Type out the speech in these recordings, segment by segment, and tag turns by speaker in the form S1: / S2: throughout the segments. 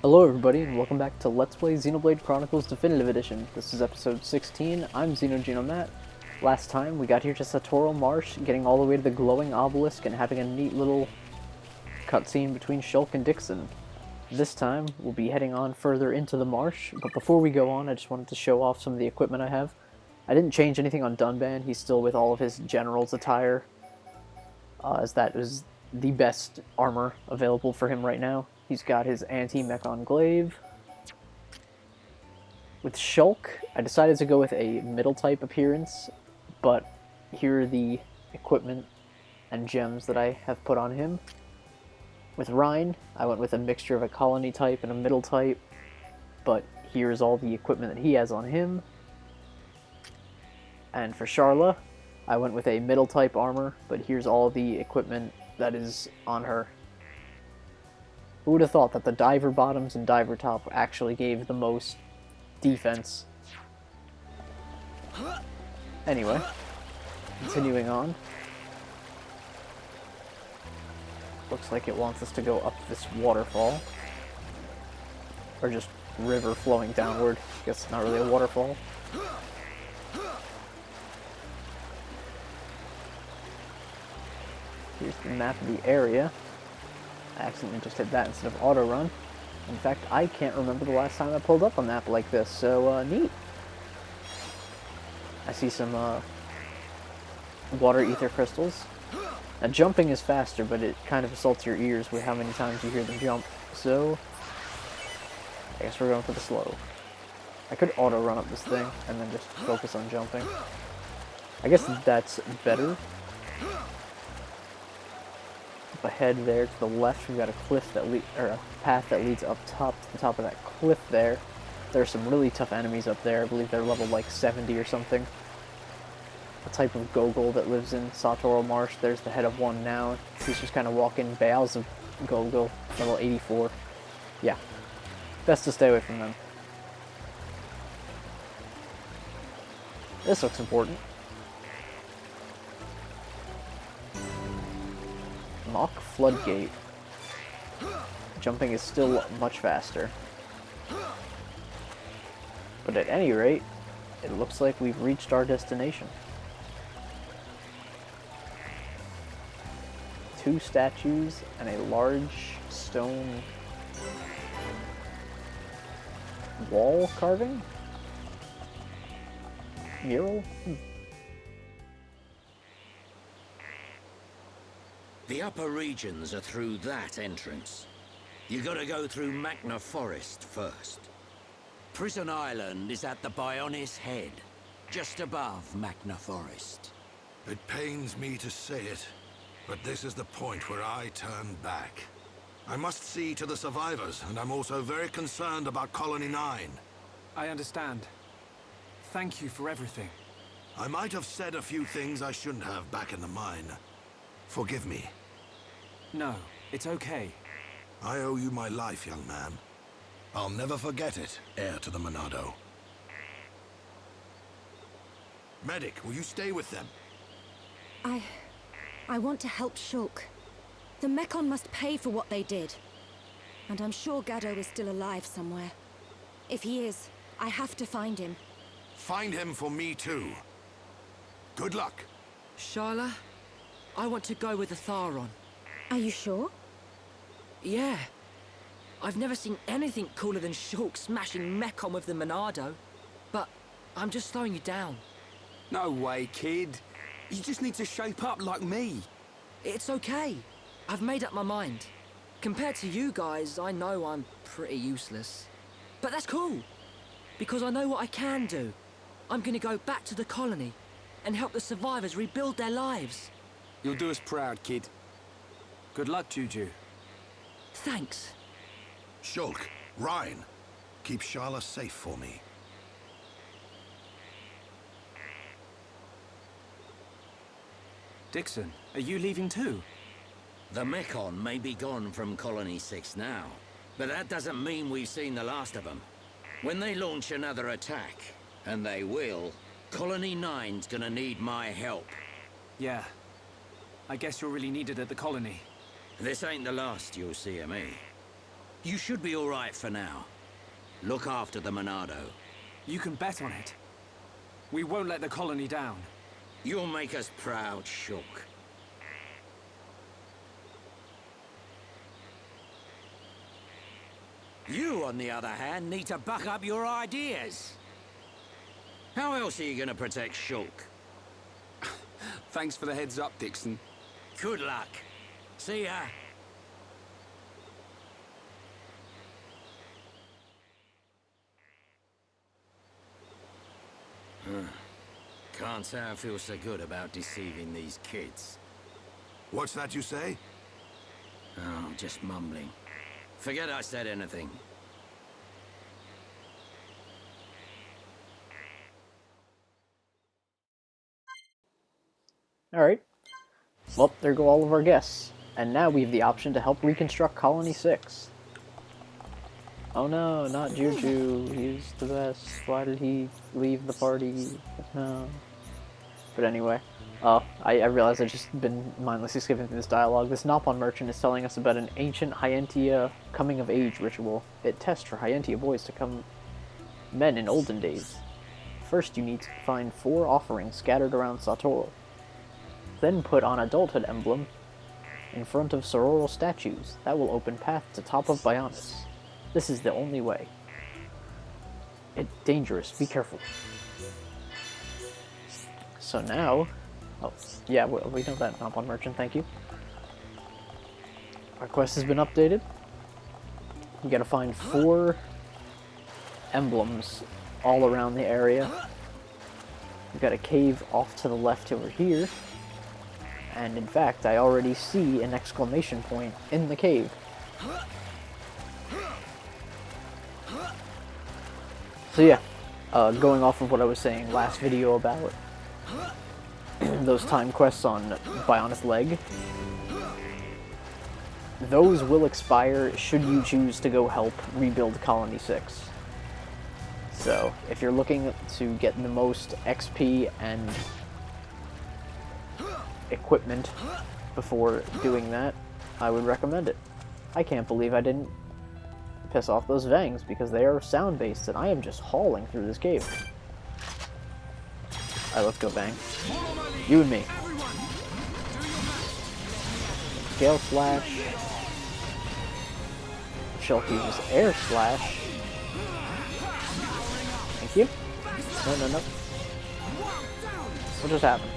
S1: Hello everybody, and welcome back to Let's Play Xenoblade Chronicles Definitive Edition. This is episode 16, I'm XenoGeno Matt. Last time, we got here to Satorl Marsh, getting all the way to the glowing obelisk and having a neat little cutscene between Shulk and Dixon. This time, we'll be heading on further into the marsh, but before we go on, I just wanted to show off some of the equipment I have. I didn't change anything on Dunban, he's still with all of his general's attire, as that is the best armor available for him right now. He's got his anti-mechon glaive. With Shulk, I decided to go with a middle type appearance, but here are the equipment and gems that I have put on him. With Rhine, I went with a mixture of a colony type and a middle type, but here's all the equipment that he has on him. And for Sharla, I went with a middle type armor, but here's all the equipment that is on her. Who would have thought that the diver bottoms and diver top actually gave the most defense? Anyway, continuing on. Looks like it wants us to go up this waterfall. Or just river flowing downward. I guess it's not really a waterfall. Here's the map of the area. I accidentally just hit that instead of auto run. In fact, I can't remember the last time I pulled up a map like this, so neat. I see some water ether crystals. Now jumping is faster, but it kind of assaults your ears with how many times you hear them jump, so I guess we're going for the slow. I could auto run up this thing and then just focus on jumping. I guess that's better. Ahead there to the left, we've got a cliff that a path that leads up top to the top of that cliff there. There's some really tough enemies up there. I believe they're level like 70 or something. A type of Gogol that lives in Satorl Marsh. There's the head of one now. He's just kind of walking. Bales of Gogol, level 84. Yeah, best to stay away from them. This looks important. Mock Floodgate. Jumping is still much faster. But at any rate, it looks like we've reached our destination. 2 statues and a large stone wall carving? Mural?
S2: The upper regions are through that entrance. You gotta go through Magna Forest first. Prison Island is at the Bionis head, just above Magna Forest.
S3: It pains me to say it, but this is the point where I turn back. I must see to the survivors, and I'm also very concerned about Colony 9.
S4: I understand. Thank you for everything.
S3: I might have said a few things I shouldn't have back in the mine. Forgive me.
S4: No, it's okay.
S3: I owe you my life, young man. I'll never forget it, heir to the Monado. Medic, will you stay with them?
S5: I want to help Shulk. The Mechon must pay for what they did. And I'm sure Gaddo is still alive somewhere. If he is, I have to find him.
S3: Find him for me too. Good luck.
S6: Sharla, I want to go with the Tharon.
S5: Are you sure?
S6: Yeah. I've never seen anything cooler than Shulk smashing Mechon with the Monado. But I'm just slowing you down.
S4: No way, kid. You just need to shape up like me.
S6: It's okay. I've made up my mind. Compared to you guys, I know I'm pretty useless. But that's cool. Because I know what I can do. I'm gonna go back to the colony and help the survivors rebuild their lives.
S4: You'll do us proud, kid. Good luck, Juju.
S6: Thanks.
S3: Shulk, Rhine, keep Sharla safe for me.
S4: Dixon, are you leaving too?
S2: The Mechon may be gone from Colony 6 now, but that doesn't mean we've seen the last of them. When they launch another attack, and they will, Colony 9's gonna need my help.
S4: Yeah. I guess you're really needed at the colony.
S2: This ain't the last you'll see of me. You should be all right for now. Look after the Monado.
S4: You can bet on it. We won't let the colony down.
S2: You'll make us proud, Shulk. You, on the other hand, need to buck up your ideas. How else are you gonna protect Shulk?
S4: Thanks for the heads up, Dixon.
S2: Good luck. See ya. Can't say I feel so good about deceiving these kids.
S3: What's that you say?
S2: Oh, just mumbling. Forget I said anything.
S1: Alright. Well, there go all of our guests. And now we have the option to help reconstruct Colony 6. Oh no, not Juju. He's the best. Why did he leave the party? No. But anyway, I realized I've just been mindlessly skipping through this dialogue. This Nopon merchant is telling us about an ancient Hyentia coming-of-age ritual. It tests for Hyentia boys to come men in olden days. First, you need to find 4 offerings scattered around Satorl. Then put on adulthood emblem in front of sororal statues. That will open path to top of Bionis. This is the only way. It's dangerous. Be careful. So now... Oh, yeah, we know that, Nopon Merchant, thank you. Our quest has been updated. We gotta find 4 emblems all around the area. We've got a cave off to the left over here. And in fact, I already see an exclamation point in the cave. So yeah, going off of what I was saying last video about those time quests on Bionis Leg, those will expire should you choose to go help rebuild Colony 6. So, if you're looking to get the most XP and equipment before doing that, I would recommend it. I can't believe I didn't piss off those Vangs because they are sound-based and I am just hauling through this cave. Alright, let's go, Vang. You and me. Gale Slash. Shulk uses Air Slash. Thank you. No. What just happened?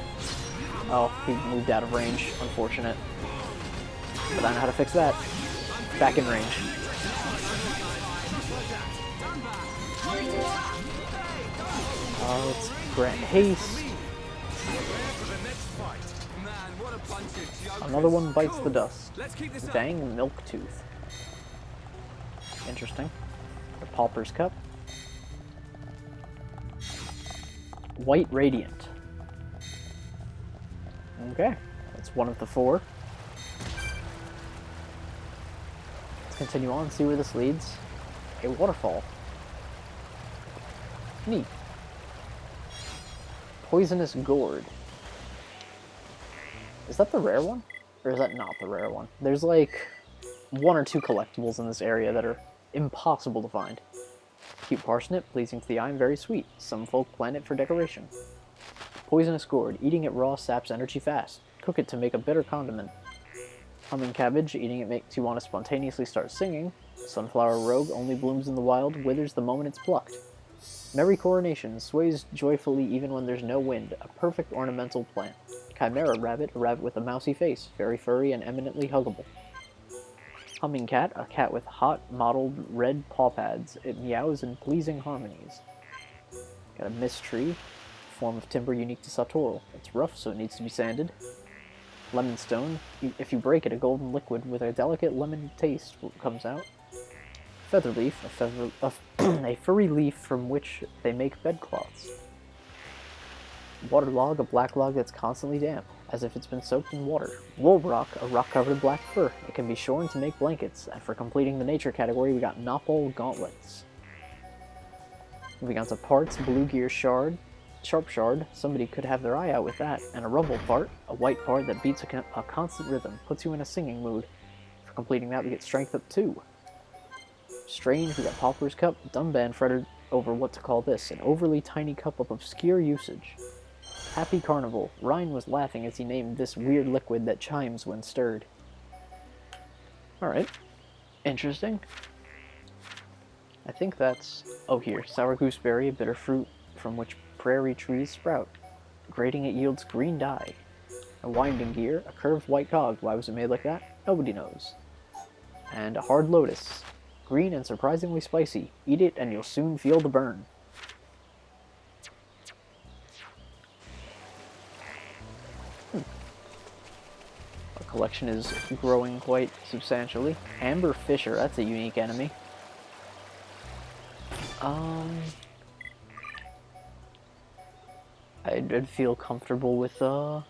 S1: Oh, he moved out of range. Unfortunate. But I know how to fix that. Back in range. Oh, it's Grant Haste. Another one bites the dust. Dang Milktooth. Interesting. The Pauper's Cup. White Radiant. Okay, that's one of the 4. Let's continue on and see where this leads. A waterfall. Neat. Poisonous Gourd. Is that the rare one? Or is that not the rare one? There's like 1 or 2 collectibles in this area that are impossible to find. Cute parsnip, pleasing to the eye and very sweet. Some folk plant it for decoration. Poisonous Gourd, eating it raw saps energy fast. Cook it to make a bitter condiment. Humming Cabbage, eating it makes you want to spontaneously start singing. Sunflower Rogue, only blooms in the wild, withers the moment it's plucked. Merry Coronation, sways joyfully even when there's no wind, a perfect ornamental plant. Chimera Rabbit, a rabbit with a mousy face, very furry and eminently huggable. Humming Cat, a cat with hot, mottled red paw pads. It meows in pleasing harmonies. Got a Mist Tree, form of timber unique to Satorl. It's rough, so it needs to be sanded. Lemon Stone, if you break it, a golden liquid with a delicate lemon taste comes out. Feather Leaf, a furry leaf from which they make bedcloths. Water Log, a black log that's constantly damp, as if it's been soaked in water. Wool Rock, a rock covered in black fur. It can be shorn to make blankets, and for completing the nature category, we got Nopal Gauntlets. Moving on to parts, Blue Gear Shard, Sharp Shard, somebody could have their eye out with that, and a Rumble part, a white part that beats a constant rhythm, puts you in a singing mood. For completing that, we get Strength up 2. Strange, we got Pauper's Cup. Dunban fretted over what to call this, an overly tiny cup of obscure usage. Happy Carnival. Ryan was laughing as he named this weird liquid that chimes when stirred. Alright. Interesting. I think that's... Oh, here. Sour gooseberry, a bitter fruit from which prairie trees sprout. Grating it yields green dye. A winding gear, a curved white cog. Why was it made like that? Nobody knows. And a hard lotus. Green and surprisingly spicy. Eat it and you'll soon feel the burn. Our collection is growing quite substantially. Amber Fisher, that's a unique enemy. I'd feel comfortable with, I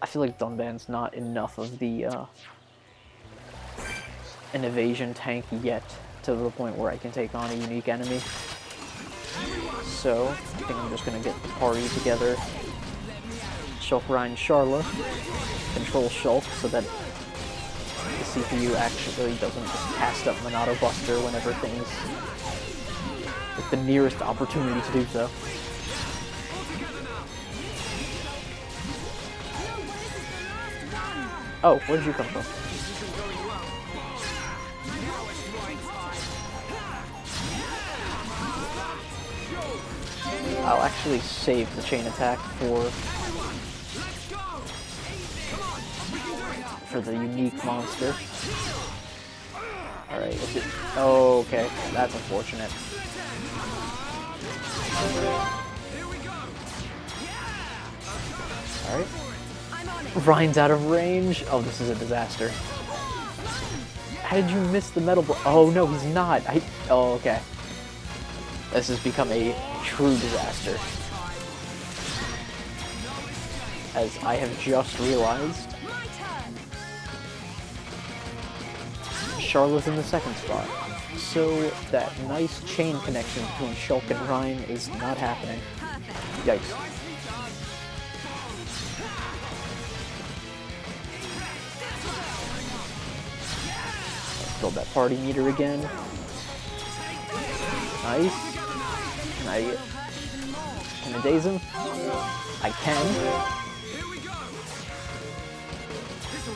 S1: feel like Dunban's not enough of the, an evasion tank yet to the point where I can take on a unique enemy. So, I think I'm just gonna get the party together. Shulk, Ryan, Charla. Control Shulk so that the CPU actually doesn't cast up Monado Buster whenever things with the nearest opportunity to do so. Oh, where did you come from? I'll actually save the chain attack for the unique monster. Alright, is it... Oh, okay. That's unfortunate. Alright. Ryan's out of range. Oh, this is a disaster. How did you miss the metal Oh, no, he's not. Oh, okay. This has become a true disaster. As I have just realized, Charlotte's in the second spot. So that nice chain connection between Shulk and Ryan is not happening. Yikes. Let's build that party meter again. Nice. Can I daze him? I can.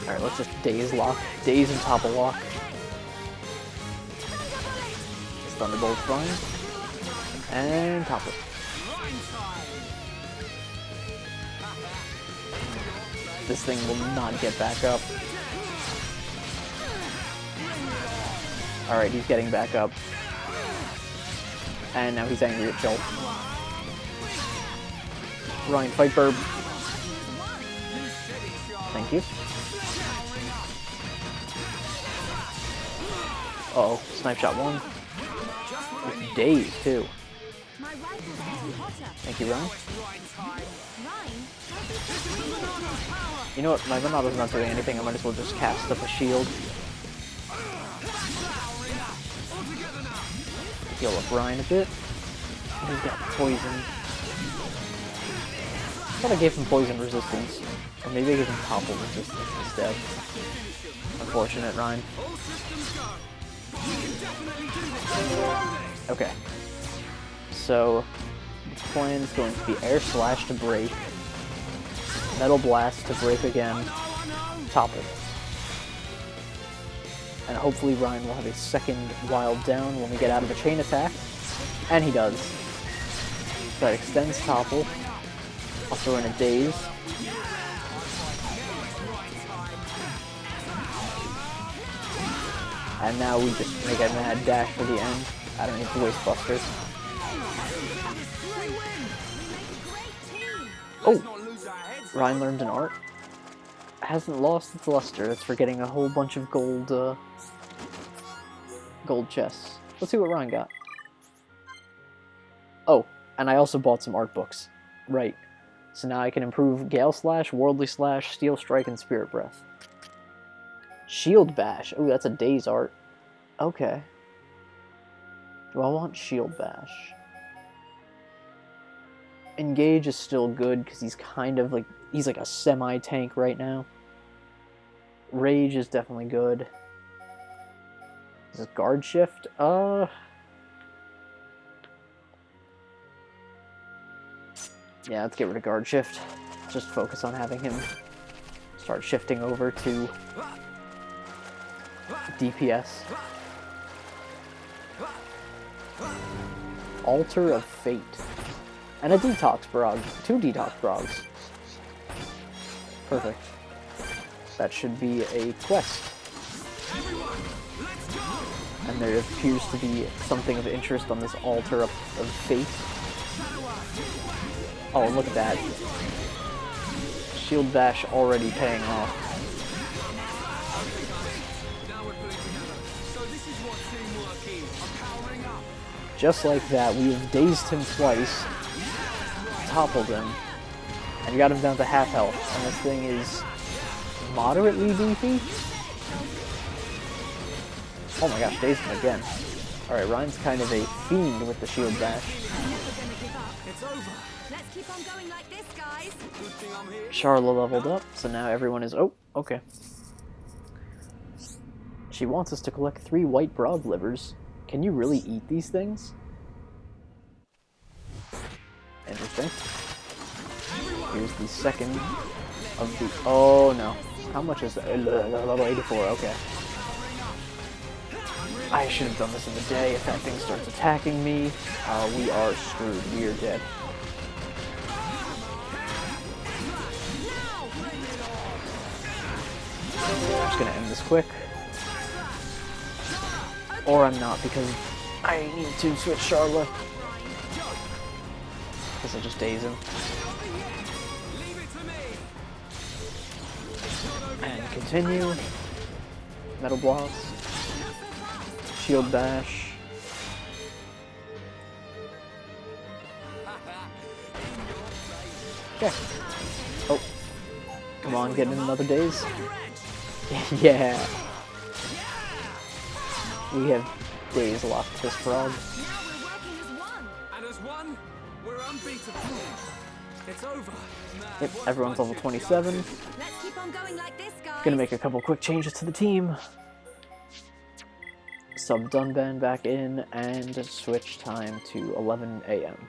S1: Alright, let's just daze lock. Daze and topple lock. This Thunderbolt's fine. And topple. This thing will not get back up. Alright, he's getting back up. And now he's angry at Joel. Ryan, fight Burb. Thank you. Uh-oh, snipe shot one. With daze, too. Thank you, Ryan. You know what, my Monado's not doing anything, I might as well just cast up a shield. Heal up Ryan a bit. He's got poison. I thought I gave him poison resistance. Or maybe I gave him topple resistance instead. Unfortunate, Ryan. Okay. So, the plan is going to be Air Slash to break, Metal Blast to break again, topple. And hopefully Ryan will have a second wild down when we get out of the chain attack. And he does. So that extends topple. I'll throw in a daze. And now we just make a mad dash for the end. I don't need to waste Buster. Oh! Ryan learned an art. Hasn't lost its luster. That's for getting a whole bunch of gold, gold chests. Let's see what Ryan got. Oh, and I also bought some art books. Right. So now I can improve Gale Slash, Worldly Slash, Steel Strike, and Spirit Breath. Shield Bash. Ooh, that's a Daze art. Okay. Do I want Shield Bash? Engage is still good, because he's kind of like... He's like a semi-tank right now. Rage is definitely good. Is it guard shift? Yeah, let's get rid of guard shift. Just focus on having him start shifting over to DPS. Altar of Fate. And a detox brog. 2 detox brogs. Perfect. That should be a quest. And there appears to be something of interest on this altar of fate. Oh, look at that. Shield bash already paying off. Just like that, we've dazed him twice, toppled him, and got him down to half health. And this thing is moderately beefy. Oh my gosh, dazed him again. Alright, Ryan's kind of a fiend with the shield bash.
S5: Let's keep on going like this, guys.
S1: Charla leveled up, so now everyone is... Oh, okay. She wants us to collect 3 white brog livers. Can you really eat these things? Interesting. Here's the second of the... Oh no. How much is that? Level 84, okay. I should have done this in the day. If that thing starts attacking me, we are screwed. We are dead. I'm just gonna end this quick. Or I'm not, because I need to switch Charla. Because I just daze him. And continue. Metal blocks. Shield bash. Okay. Oh. Come on, get in another daze. Yeah. We have days locked this frog.
S5: Now we're working as one.
S4: And as one, we're unbeatable. It's over.
S1: Yep, everyone's level 27.
S5: Let's keep on going like this, guys.
S1: Gonna make a couple quick changes to the team. Sub Dunban back in, and switch time to 11 AM.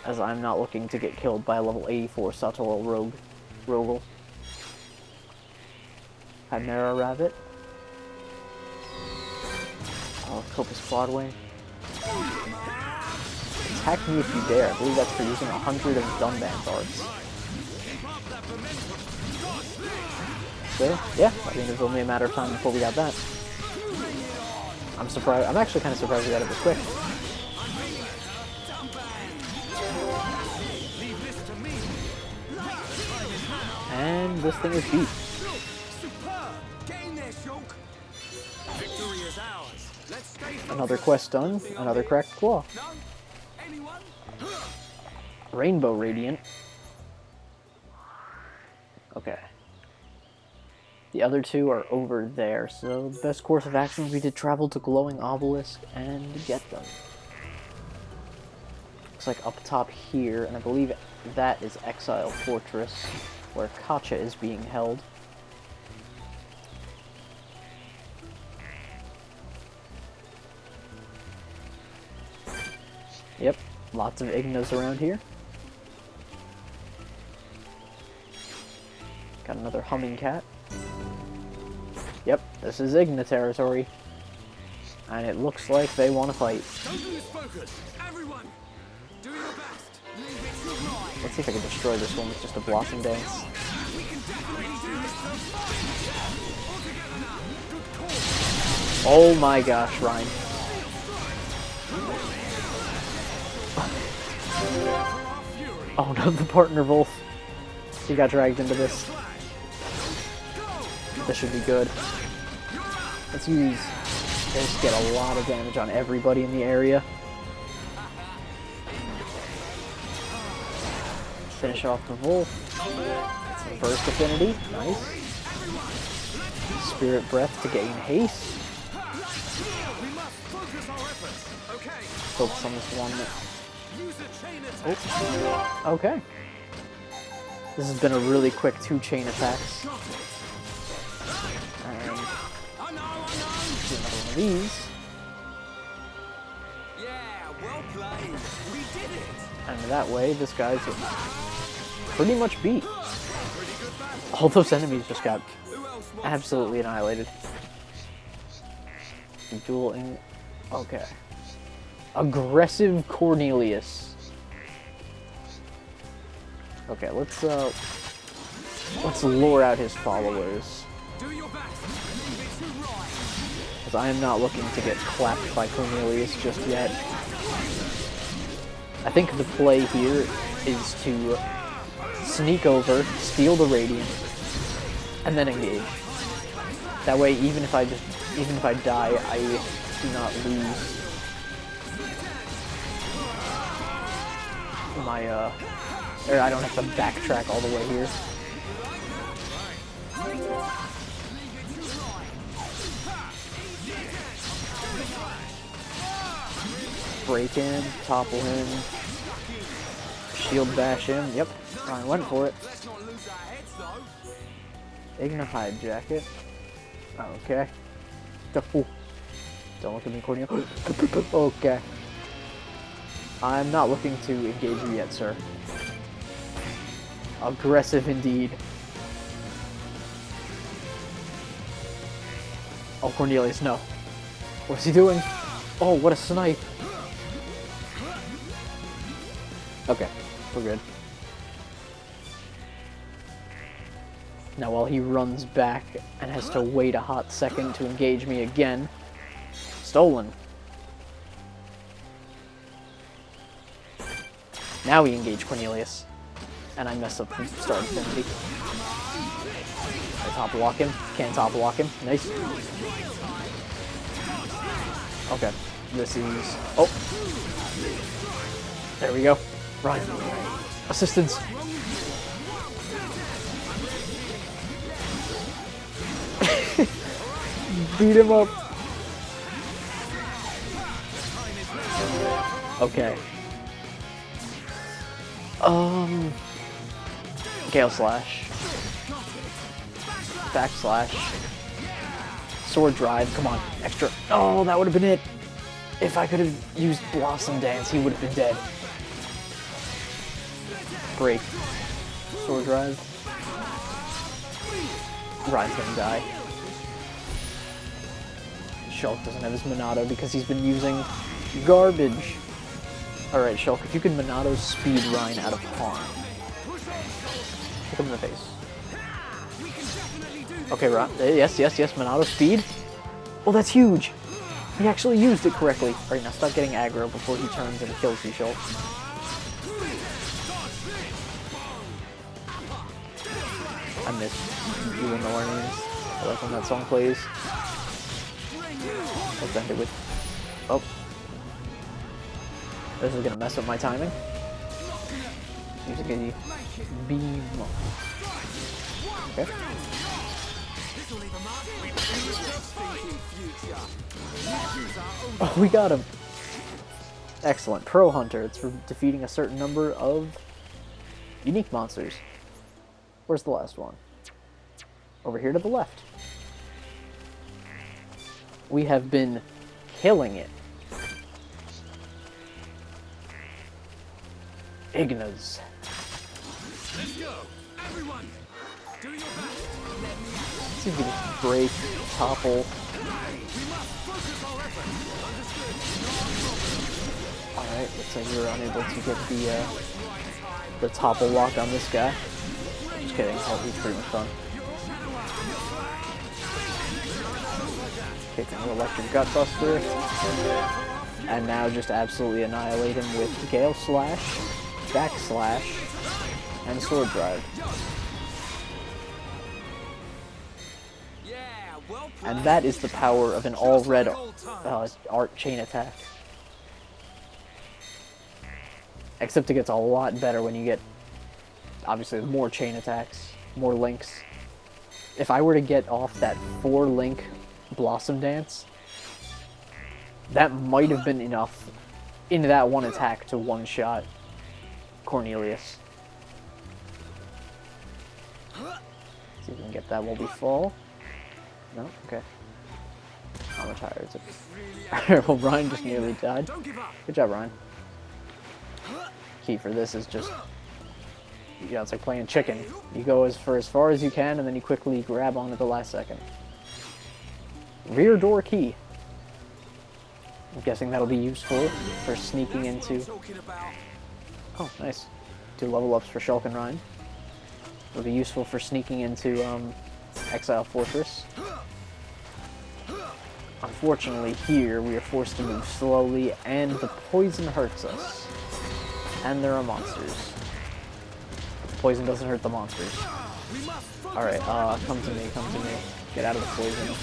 S1: As I'm not looking to get killed by a level 84 Satorl Rogel. Chimera Rabbit. Oh, Copus Broadway. Attack me if you dare. I believe that's for using 100 of Dunban's arts. So, yeah, I think it's only a matter of time before we got that. I'm surprised. I'm actually kind of surprised we got it this quick. And this thing is beat. Another quest done. Another cracked claw. Rainbow Radiant. Okay. The other 2 are over there, so the best course of action would be to travel to Glowing Obelisk and get them. Looks like up top here, and I believe that is Exile Fortress, where Kacha is being held. Yep, lots of Ignos around here. Got another humming cat. Yep, this is Igna territory. And it looks like they want to fight. Let's see if I can destroy this one with just a Blossom Dance. Oh my gosh, Ryan. Oh no, the partner Wolf. He got dragged into this. This should be good. Let's use this to get a lot of damage on everybody in the area. Finish off the Wolf. Some Burst Affinity. Nice. Spirit Breath to gain haste. Focus on this one. Oh. Okay. This has been a really quick 2 chain attacks.
S4: I know.
S1: Do another one of these.
S4: Yeah, well played. We did it.
S1: And that way, this guy's pretty much beat. All those enemies just got
S4: Who else wants
S1: absolutely annihilated. Dueling. Okay. Aggressive Cornelius. Okay, let's lure out his followers.
S4: Do your best. Leave it to right.
S1: Because I am not looking to get clapped by Cornelius just yet. I think the play here is to sneak over, steal the Radiant, and then engage. That way, even if I die, I do not lose my or I don't have to backtrack all the way here. Break him, topple him, shield bash him. Yep, I went for it.
S4: Let's not lose our heads though.
S1: Igna hijack it. Okay. Ooh. Don't look at me, Cornelius. Okay. I'm not looking to engage you yet, sir. Aggressive indeed. Oh, Cornelius, no. What's he doing? Oh, what a snipe. Okay, we're good. Now while he runs back and has to wait a hot second to engage me again, stolen. Now we engage Cornelius. And I mess up the start affinity. I top block him. Can't top block him. Nice. Okay. This is... Oh! There we go. Run. Assistance. Beat him up. Okay. Gale Slash. Backslash. Sword Drive. Come on. Extra. Oh, that would have been it. If I could have used Blossom Dance, he would have been dead. Break. Sword Drive. Ryan's gonna die. Shulk doesn't have his Monado because he's been using garbage. Alright, Shulk, if you could Monado speed Ryan out of harm. Kick him in the face. Okay, Ryan. Yes, Monado speed. Oh, that's huge! He actually used it correctly. Alright, now stop getting aggro before he turns and kills you, Shulk. I miss you in the learnings. I like when that song plays. Let's end it with... Oh. This is gonna mess up my timing. Using a beam. Okay. Oh, we got him. Excellent. Pro Hunter. It's for defeating a certain number of unique monsters. Where's the last one? Over here to the left. We have been killing it. Ignas.
S4: Let's go. Everyone, do your best.
S1: Let's see if we can just break, topple.
S4: We must focus our efforts. Understood.
S1: Alright, looks like we were unable to get the topple lock on this guy. Just kidding, oh, he's pretty much fun. Kick an electric gutbuster. And now just absolutely annihilate him with Gale Slash, Backslash, and Sword Drive. And that is the power of an all-red art chain attack. Except it gets a lot better when you get, obviously, more chain attacks, more links. If I were to get off that 4-link Blossom Dance, that might have been enough in that one attack to one-shot Cornelius. See if we can get that while we fall. No? Okay. much higher is it? Well, Ryan just nearly died. Good job, Ryan. Key for this is just, you know, it's like playing chicken. You go as far as you can, and then you quickly grab on at the last second. Rear door key. I'm guessing that'll be useful for sneaking into... Oh, nice. 2 level ups for Shulk and Ryan. It'll be useful for sneaking into Exile Fortress. Unfortunately, here we are forced to move slowly, and the poison hurts us. And there are monsters. But the poison doesn't hurt the monsters. Alright, come to me, come to me. Get out of the poison.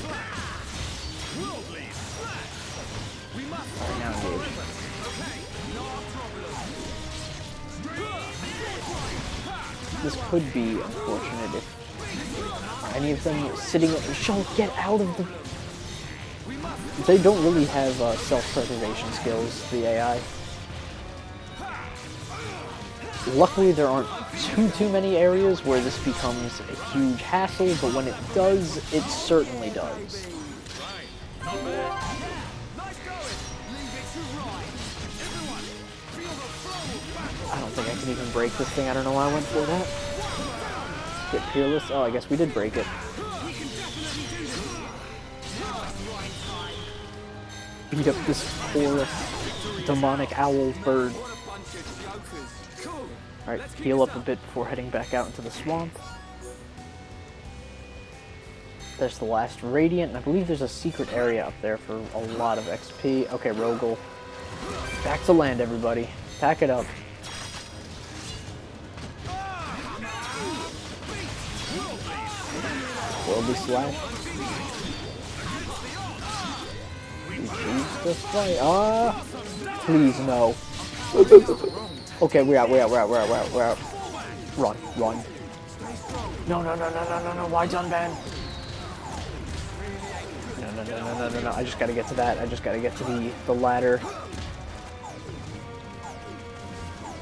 S1: Alright, now engage. This could be unfortunate if any of them sitting at the show get out of the... They don't really have self-preservation skills, the AI. Luckily, there aren't too many areas where this becomes a huge hassle, but when it does, it certainly does. I don't think I can even break this thing. I don't know why I went for that. Get Peerless. Oh, I guess we did break it. Beat up this poor demonic owl bird. Alright, heal up a bit before heading back out into the swamp. There's the last Radiant, and I believe there's a secret area up there for a lot of XP. Okay, Rogel. Back to land, everybody. Pack it up. Worldly Slash. Please fight. Please no. Okay, we're out. Run. No. Why Dunban? No. I just gotta get to that. I just gotta get to the ladder.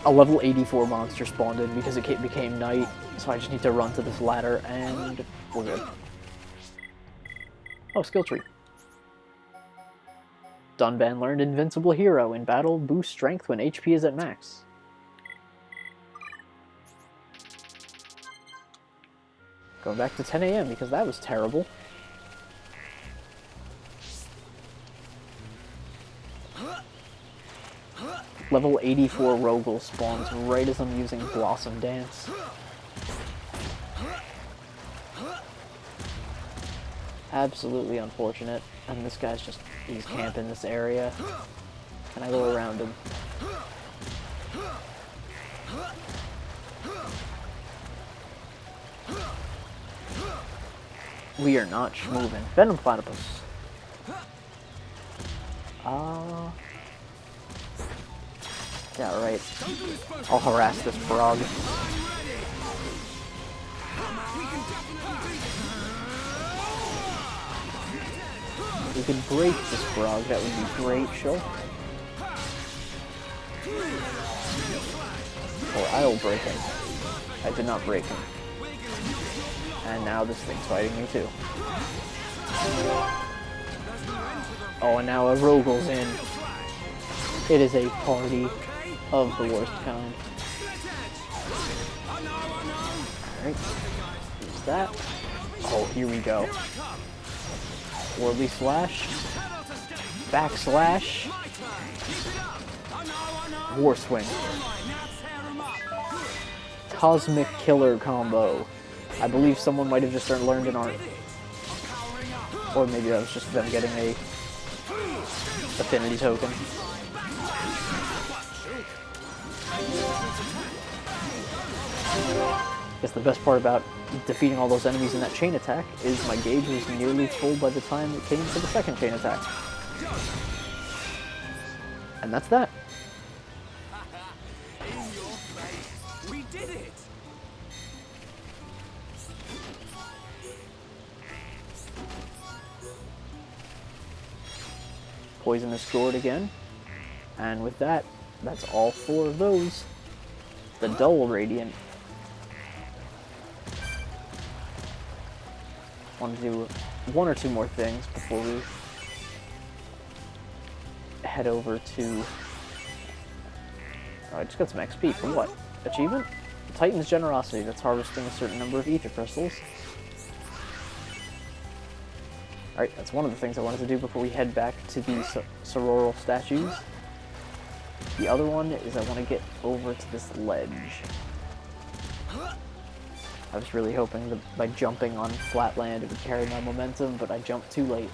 S1: A level 84 monster spawned in because it became night, so I just need to run to this ladder and we're good. Oh, skill tree. Dunban learned Invincible Hero. In battle, boost strength when HP is at max. Going back to 10 AM because that was terrible. Level 84 Rogel spawns right as I'm using Blossom Dance. Absolutely unfortunate. And this guy's just, he's camping this area. Can I go around him? We are not schmoving. Venom Platypus. Yeah, right. I'll harass this frog. If we could break this frog, that would be great, sure. Or I'll break him. I did not break him. And now this thing's fighting me too. Oh, and now a Rogel's in. It is a party of the worst kind. Alright. Use that. Oh, here we go. Worldly Slash. Backslash. War Swing. Cosmic Killer combo. I believe someone might have just learned an art. Or maybe that was just them getting a affinity token. I guess the best part about defeating all those enemies in that chain attack is my gauge was nearly full by the time it came to the second chain attack. And that's that.
S4: We did it!
S1: Poisonous Sword again. And with that, that's all 4 of those. The Dull Radiant. Want to do 1 or 2 more things before we head over to... Oh, I just got some XP. From what? Achievement? Titan's Generosity. That's harvesting a certain number of ether crystals. Alright, that's one of the things I wanted to do before we head back to the Satorl statues. The other one is I want to get over to this ledge. I was really hoping that by jumping on flat land it would carry my momentum, but I jumped too late.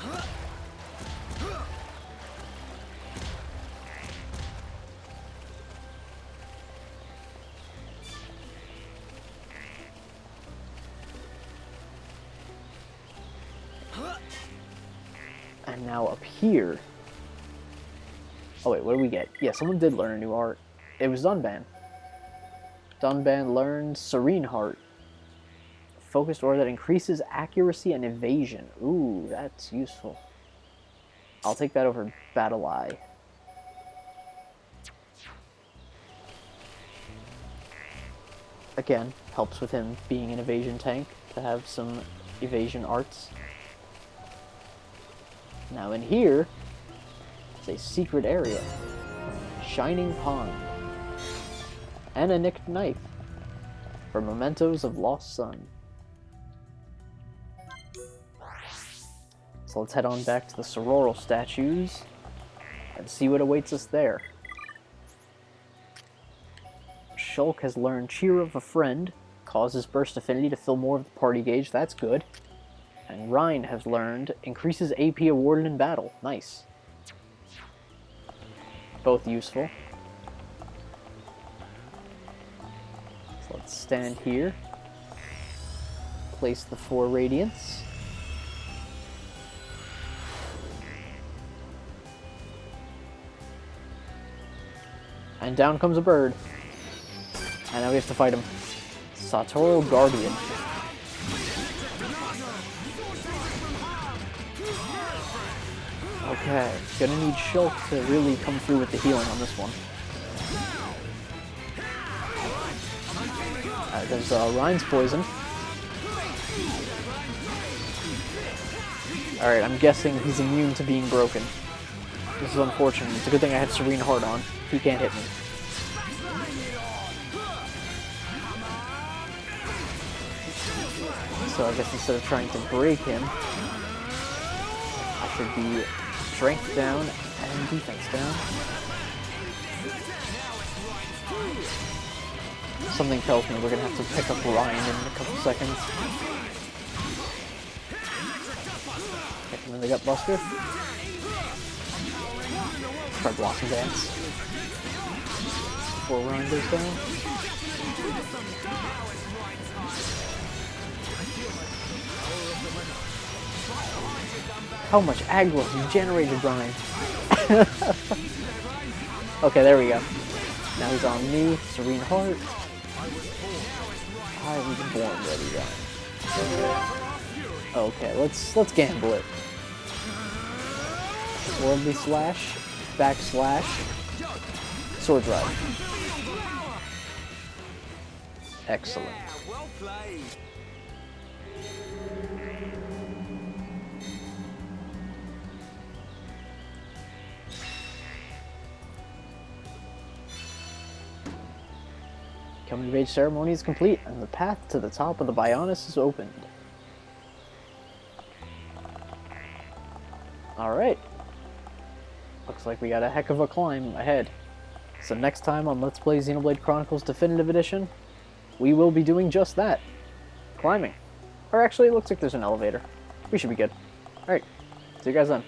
S1: And now up here... Oh wait, what do we get? Yeah, someone did learn a new art. It was Dunban. Dunban learned Serene Heart. Focused aura that increases accuracy and evasion. Ooh, that's useful. I'll take that over Battle Eye. Again, helps with him being an evasion tank to have some evasion arts. Now in here, it's a secret area. Shining Pond. And a nicked knife. For mementos of lost sun. So let's head on back to the Satorl statues and see what awaits us there. Shulk has learned Cheer of a Friend, causes burst affinity to fill more of the party gauge, that's good. And Rhine has learned increases AP awarded in battle, nice. Both useful. So let's stand here. Place the 4 radiants. And down comes a bird. And now we have to fight him. Satorl Guardian. Okay, gonna need Shulk to really come through with the healing on this one. There's Rhine's poison. Alright, I'm guessing he's immune to being broken. This is unfortunate. It's a good thing I had Serene Heart on. He can't hit me. So I guess instead of trying to break him, I should be strength down and defense down. Something tells me we're gonna have to pick up Ryan in a couple seconds. Hit him in the gut buster. Try Blossom Dance before Ryan goes down. How much aggro you generated, Ryan? Okay, there we go. Now he's on me, Serene Heart. I was born ready, Ryan. Okay, let's gamble it. Worldly Slash, Backslash, Sword Drive. Excellent.
S4: Well played.
S1: Coming of Age ceremony is complete, and the path to the top of the Bionis is opened. Alright. Looks like we got a heck of a climb ahead. So next time on Let's Play Xenoblade Chronicles Definitive Edition, we will be doing just that. Climbing. Or actually, it looks like there's an elevator. We should be good. Alright, see you guys then.